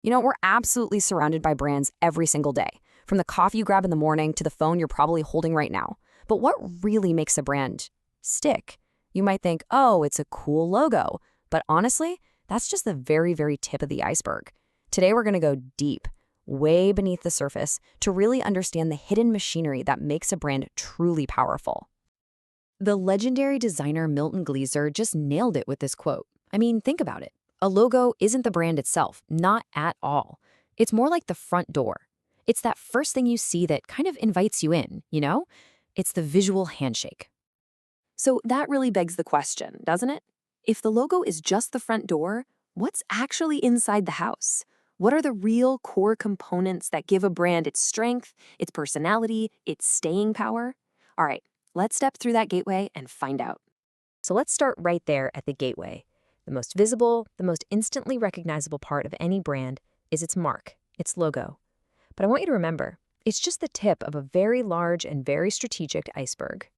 We're absolutely surrounded by brands every single day, from the coffee you grab in the morning to the phone you're probably holding right now. But what really makes a brand stick? You might think, oh, it's a cool logo. But honestly, that's just the very, very tip of the iceberg. Today, we're going to go deep, way beneath the surface, to really understand the hidden machinery that makes a brand truly powerful. The legendary designer Milton Glaser just nailed it with this quote. I mean, think about it. A logo isn't the brand itself, not at all. It's more like the front door. It's that first thing you see that kind of invites you in, you know? It's the visual handshake. So that really begs the question, doesn't it? If the logo is just the front door, what's actually inside the house? What are the real core components that give a brand its strength, its personality, its staying power? All right, let's step through that gateway and find out. So let's start right there at the gateway. The most visible, the most instantly recognizable part of any brand is its mark, its logo. But I want you to remember, it's just the tip of a very large and very strategic iceberg.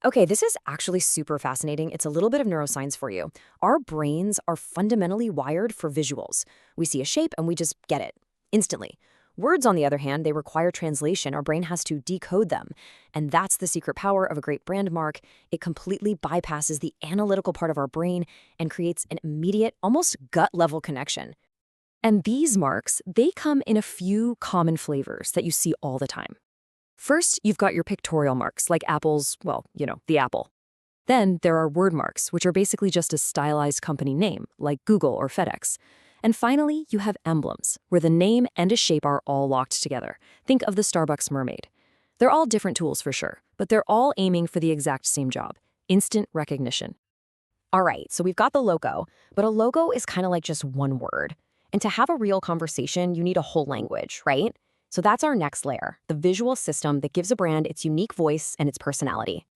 Okay, this is actually super fascinating. It's a little bit of neuroscience for you. Our brains are fundamentally wired for visuals. We see a shape and we just get it instantly. Words, on the other hand, they require translation. Our brain has to decode them. And that's the secret power of a great brand mark. It completely bypasses the analytical part of our brain and creates an immediate, almost gut-level connection. And these marks, they come in a few common flavors that you see all the time. First, you've got your pictorial marks, like Apple's, well, the apple. Then there are word marks, which are basically just a stylized company name, like Google or FedEx. And finally, you have emblems, where the name and a shape are all locked together. Think of the Starbucks mermaid. They're all different tools for sure, but they're all aiming for the exact same job: instant recognition. All right, so we've got the logo, but a logo is kind of like just one word. And to have a real conversation, you need a whole language, right? So that's our next layer, the visual system that gives a brand its unique voice and its personality.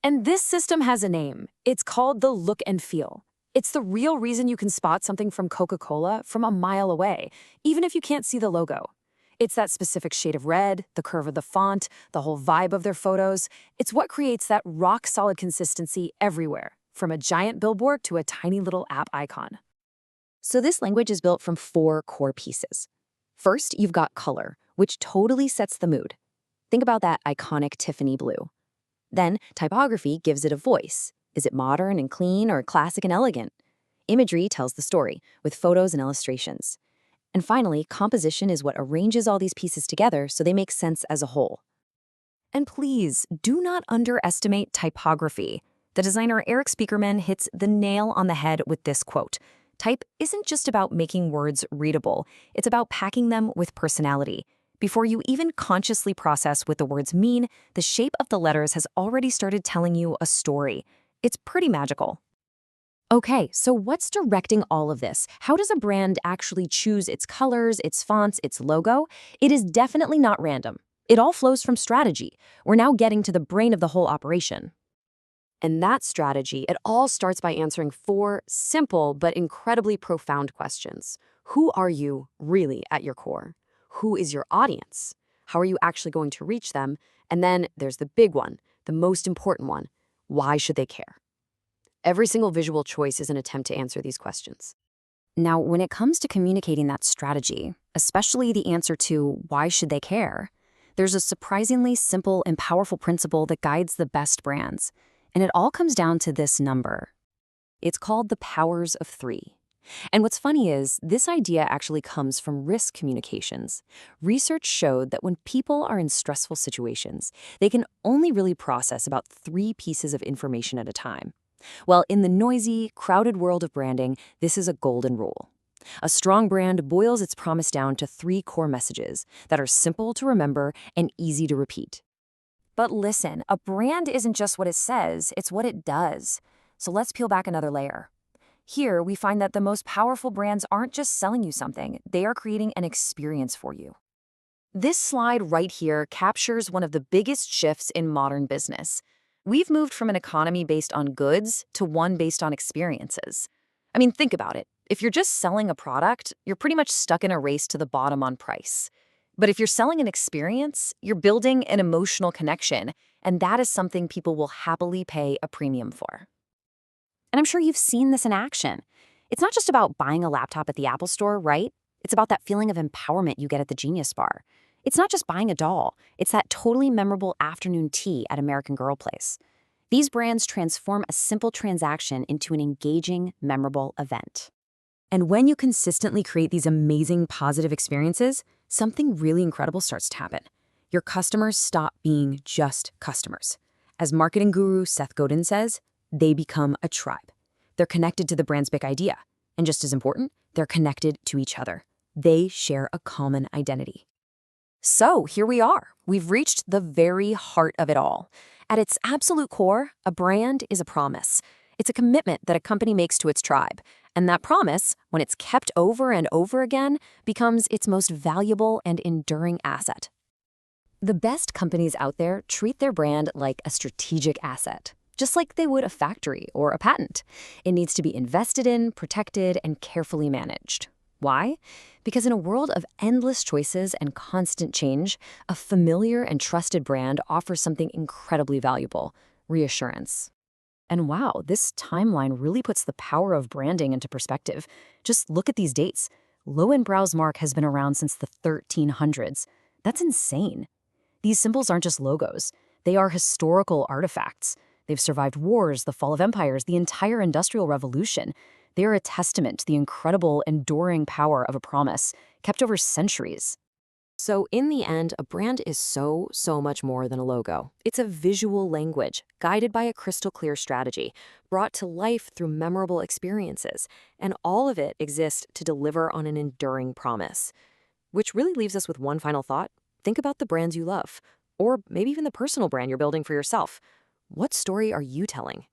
And this system has a name. It's called the look and feel. It's the real reason you can spot something from Coca-Cola from a mile away, even if you can't see the logo. It's that specific shade of red, the curve of the font, the whole vibe of their photos. It's what creates that rock-solid consistency everywhere, from a giant billboard to a tiny little app icon. So this language is built from 4 core pieces. First, you've got color, which totally sets the mood. Think about that iconic Tiffany blue. Then, typography gives it a voice. Is it modern and clean or classic and elegant? Imagery tells the story, with photos and illustrations. And finally, composition is what arranges all these pieces together so they make sense as a whole. And please, do not underestimate typography. The designer Eric Spiekerman hits the nail on the head with this quote: "Type isn't just about making words readable, it's about packing them with personality. Before you even consciously process what the words mean, the shape of the letters has already started telling you a story." It's pretty magical. Okay, so what's directing all of this? How does a brand actually choose its colors, its fonts, its logo? It is definitely not random. It all flows from strategy. We're now getting to the brain of the whole operation. And that strategy, it all starts by answering 4 simple but incredibly profound questions. Who are you really at your core? Who is your audience? How are you actually going to reach them? And then there's the big one, the most important one. Why should they care? Every single visual choice is an attempt to answer these questions. Now, when it comes to communicating that strategy, especially the answer to why should they care, there's a surprisingly simple and powerful principle that guides the best brands. And it all comes down to this number. It's called the powers of 3. And what's funny is, this idea actually comes from risk communications. Research showed that when people are in stressful situations, they can only really process about 3 pieces of information at a time. Well, in the noisy, crowded world of branding, this is a golden rule. A strong brand boils its promise down to 3 core messages that are simple to remember and easy to repeat. But listen, a brand isn't just what it says, it's what it does. So let's peel back another layer. Here, we find that the most powerful brands aren't just selling you something, they are creating an experience for you. This slide right here captures one of the biggest shifts in modern business. We've moved from an economy based on goods to one based on experiences. I mean, think about it. If you're just selling a product, you're pretty much stuck in a race to the bottom on price. But if you're selling an experience, you're building an emotional connection, and that is something people will happily pay a premium for. And I'm sure you've seen this in action. It's not just about buying a laptop at the Apple Store, right? It's about that feeling of empowerment you get at the Genius Bar. It's not just buying a doll, it's that totally memorable afternoon tea at American Girl Place. These brands transform a simple transaction into an engaging, memorable event. And when you consistently create these amazing positive experiences, something really incredible starts to happen. Your customers stop being just customers. As marketing guru Seth Godin says, they become a tribe. They're connected to the brand's big idea. And just as important, they're connected to each other. They share a common identity. So here we are. We've reached the very heart of it all. At its absolute core, a brand is a promise. It's a commitment that a company makes to its tribe. And that promise, when it's kept over and over again, becomes its most valuable and enduring asset. The best companies out there treat their brand like a strategic asset, just like they would a factory or a patent. It needs to be invested in, protected, and carefully managed. Why? Because in a world of endless choices and constant change, a familiar and trusted brand offers something incredibly valuable: reassurance. And wow, this timeline really puts the power of branding into perspective. Just look at these dates. Loewenbrau's mark has been around since the 1300s. That's insane. These symbols aren't just logos. They are historical artifacts. They've survived wars, the fall of empires, the entire Industrial Revolution. They are a testament to the incredible, enduring power of a promise, kept over centuries. So in the end, a brand is so much more than a logo. It's a visual language, guided by a crystal clear strategy, brought to life through memorable experiences. And all of it exists to deliver on an enduring promise. Which really leaves us with one final thought. Think about the brands you love, or maybe even the personal brand you're building for yourself. What story are you telling?